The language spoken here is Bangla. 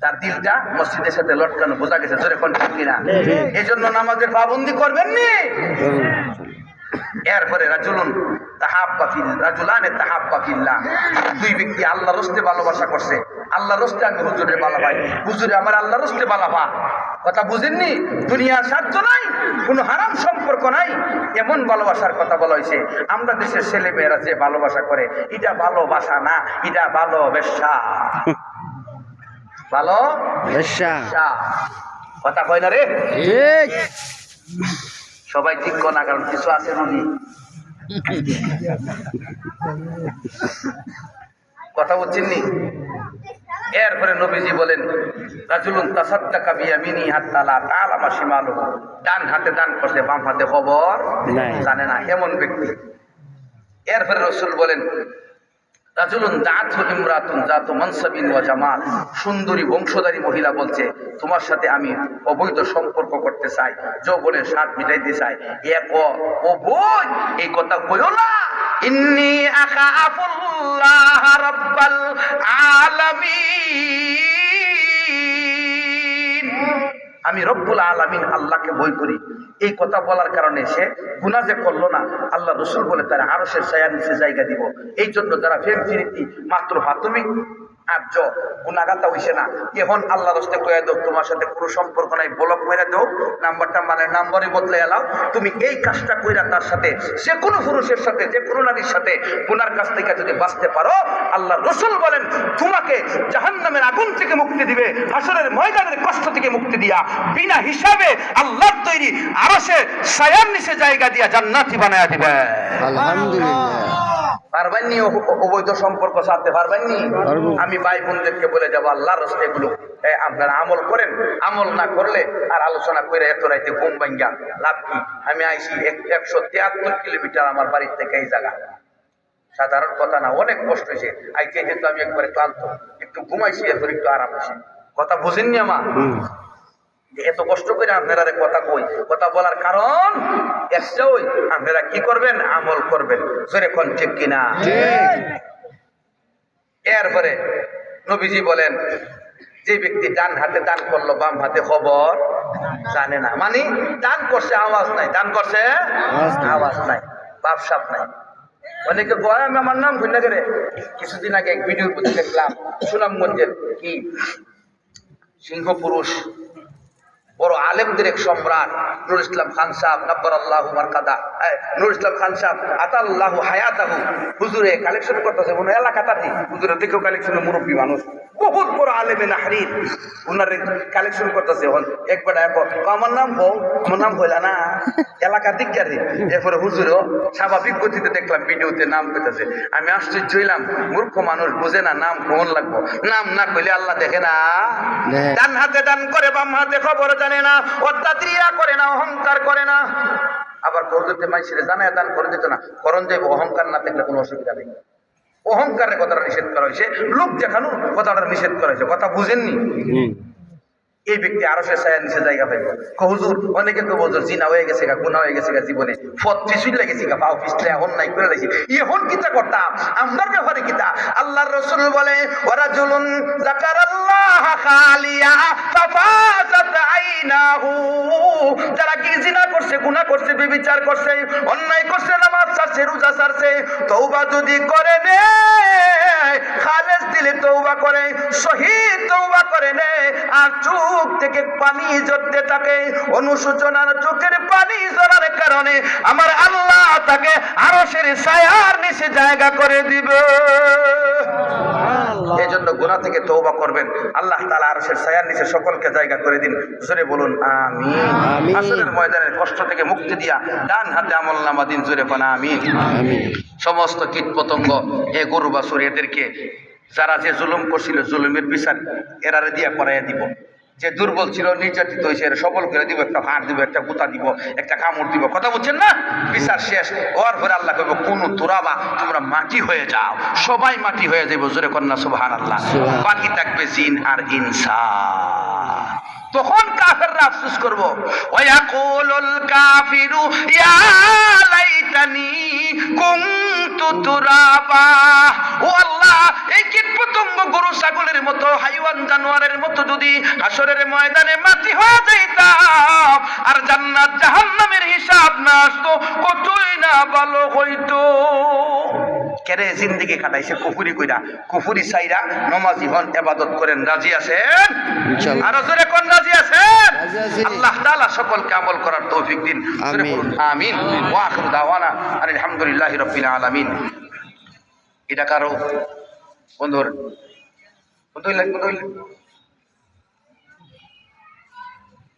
তার দিলটা মসজিদের সাথে লটকানো, বোঝা গেছে জোরে কোন ঠিক কিনা? এই জন্য নামাজের পাবন্দি করবেন নি। এরপরে রাজুলানে ফিল্লাহ, দুই ব্যক্তি আল্লাহর রাস্তে ভালোবাসা করছে। আল্লাহর রাস্তে আমি হুজুরের ভালো পাই, হুজুরে আমার আল্লাহর রাস্তে ভালো পা। কথা বুঝেননি? দুনিয়ার স্বার্থ নাই, কোনো হারাম সম্পর্ক নাই, এমন ভালোবাসার কথা বলা হয়েছে। আমরা দেশের ছেলে মেয়েরা যে ভালোবাসা করে, এটা ভালোবাসা না, এটা ভালোবাসা। ভালোবাসা কথা কয় না রে, সবাই ঠিক না, কারণ কিছু আছে রুগী। কথা বলছেননি? এরপরে নবীজি বলেন, রাজুলুন তাসাদ্দাকা বিয়ামিনি হাত্তা লা তা'লামা শিমালুহু, ডান হাতে দান করছে, বাম হাতে খবর জানে না, এমন ব্যক্তি। এরপরে রাসূল বলেন, রাজুলুন দাআতহু ইমরাতুন যাতু মানসাবিন ওয়া জামাল, সুন্দরী বংশধারী মহিলা বলছে, তোমার সাথে আমি অবৈধ সম্পর্ক করতে চাই, যৌবনের স্বাদ মিটাইতে চাই। ও বোন, এই কথা কইও না। ইন্নী আখাফুল্লাহ রাব্বাল আলামিন, আমি রব্বুল আলামিন আল্লাহকে ভয় করি। এই কথা বলার কারণে সে গুনাহ যে করলো না, আল্লাহ রাসূল বলে তার আরশের ছায়ার নিচে জায়গা দিব। এই জন্য যারা প্রেম প্রীতি মাত্র প্রাথমিক আর্য গুনাহগাতা হইছে না, এখন আল্লাহ রাস্তে কইয়া দাও তোমার সাথে কোনো সম্পর্ক নাই, ব্লক কইরা দাও, নাম্বারটা মানে নাম্বারই বদলে এলাও। তুমি এই কাজটা কইরা তার সাথে, যে কোনো পুরুষের সাথে, যে কোনো নারীর সাথে গুনার কাছ থেকে যদি বাঁচতে পারো, আল্লাহ রাসূল বলেন তোমাকে জাহান্নামের আগুন থেকে মুক্তি দিবে, হাসরের ময়দানের কষ্ট থেকে মুক্তি দিয়া বিনা হিসাবে আল্লাহর তৈরি আরশের ছায়ার নিচে জায়গা দিয়া জান্নাতি বানায়া দিবে। আলহামদুলিল্লাহ। পারবেননি অবৈধ সম্পর্ক সারতে? পারবেননি? আমি ভাই বোনদেরকে বলে যাবো, আল্লাহর রাস্তায় এগুলো আপনারা আমল করেন। আমল না করলে আর আলোচনা করে এত রাইতে ঘুম ভাঙ্গা লাভ কি? আমি আইসি 173 কিলোমিটার আমার বাড়ির থেকে এই জায়গা, সাধারণ কথা না, অনেক কষ্ট হয়েছে। আইতে যেহেতু আমি একবারে ক্লান্ত, একটু ঘুমাইছি, এরপর একটু আরাম হয়েছে। কথা বুঝেননি আমার? এত কষ্ট করে আপনারা কথা কই, কথা বলার কারণ একটা ওই, আপনারা কি করবেন? আমল করবেন। জোরে কোন ঠিক কিনা? এরপরে নবীজি বলেন, যে ব্যক্তি ডান হাতে দান করলো, বাম হাতে খবর জানে না, মানে দান করছে আওয়াজ নাই, দান করছে আওয়াজ নাই, বাপসাপ নাই। অনেকে গয় আমি আমার নাম ভুলে গেলে, কিছুদিন আগে এক ভিডিওর প্রতি দেখলাম, সুনামগঞ্জের কি সিংহ পুরুষ বড় আলেমদের এক সম্রাট নুরুল ইসলাম খান সাহেব, নব্বরাল্লাহু মারকাদা, নুরুল ইসলাম খান সাহেব আতাল্লাহু হায়াতাহু, হুজুরে কালেকশন করতেছে কোন এলাকাটাতে, হুজুরে দেখেও কালেকশনের মুরব্বী মানুষ, বহুত বড় আলেমে নাহরির, ওনার কালেকশন করতেছে। এখন একবার আমার নাম হও, আমার নাম হইলা না, এলাকা দিককারে। এরপরে হুজুরও স্বাভাবিক গতিতে দেখলাম ভিডিওতে নাম পেতেছে। আমি আশ্চর্য হইলাম, মূর্খ মানুষ বুঝে না নাম কোন লাগবো, নাম না কইলে আল্লাহ দেখে না। ডান হাতে দান করে, বাম হাতে খবর জানে না, অত্যাচারিয়া করে না, অহংকার করে না। আবার করতে মাইসিরে জানায় দান করে দিত না, করণ যাইব, অহংকার না থাকলে কোনো অসুবিধা নেই। অহংকারের কথাটা নিষেধ করা হয়েছে, লোক দেখানো কথাটা নিষেধ করা হয়েছে। কথা বুঝেননি? এই ব্যক্তি আরশের ছায়ার নিচে জায়গা পাইব। হুজুর অনেকে তো হুজুর জিনা হয়ে গেছে, গুনাহ হয়ে গেছে জীবনে, ফত্রিশুল লেগেছি, পাও পিছলে অন্যায় করে লাগছি, এখন কিতা করতাম, আমরার ব্যাপারে কিতা? আল্লাহর রাসূল বলে, ওয়ারাজুলুন যাকারাল্লাহ খালিয়া ফাফাজাত আইনাহু, যারা কি জিনা করছে, গুনাহ করছে, ব্যভিচার করছে, অন্যায় করছে, নামাজ ছাড়ছে, রোজা ছাড়ছে, তওবা যদি করে নে, খালেস দিলে তওবা করে, শহীদ তওবা করে নে, আর চোখ থেকে পানি ঝরতে থাকে, অনুশোচনার চোখের পানি ঝরার কারণে আমার আল্লাহ তাকে আরশের ছায়ার নিচে জায়গা করে দিবে। এই জন্য গুনাহ থেকে তওবা করবেন, আল্লাহ তাআলা আরশের ছায়ার নিচে সকলকে জায়গা করে দিন। জোরে বলুন আমিন। হাসরের ময়দানের কষ্ট থেকে মুক্তি দিয়া ডান হাতে আমলনামা দিন, জোরে কোন আমিন। সমস্ত কীট পতঙ্গ, এ গরু বাছুর, এদেরকে যারা যে জুলুম করছিল, জুলুমের বিচার এরারে দিয়া করাইয়া দিব। যে দুর্বল ছিল, নির্যাতিত হয়েছে, এরা সবল করে দিব, একটা ভার দিব, একটা গুতা দিব, একটা কামড় দিব। কথা বলছেন না? বিচার শেষ হওয়ার পরে আল্লাহ কইব, কোন তুরাবা, তোমরা মাটি হয়ে যাও, সবাই মাটি হয়ে যাইব। জোরে কন্যা সুবহানাল্লাহ। বাকি থাকবে জিন আর ইনসান। তখন কাফেররা আফসোস করব, ওয়ায়াকুলুল কাফিরু ইয়া লাইতানি কুনতু তুরাবা। ও আল্লাহ, এই কীট পতঙ্গ, গরু মতো হাইওয়ান জানোয়ারের মতো যদি হাসরের ময়দানে মাটি হয়ে যাইতাম আর জান্নাত জাহান্নামের হিসাব না আসতো কতই না ভালো হইতো। কেরে জিন্দেগি কাটাইছে কুফুরি কইরা, কুফুরি সাইরা নমাজি হন, ইবাদত করেন, রাজি আছেন? ইনশাআল্লাহ। আর জোরে কোন রাজি আছেন? রাজি আছি। আল্লাহ তাআলা সকলকে আমল করার তৌফিক দিন। জোরে বলুন আমিন। ওয়া আখিরু দাওয়ানা আলহামদুলিল্লাহি রাব্বিল আলামিন। এটা কারো বন্ধুর বন্ধু হইলেন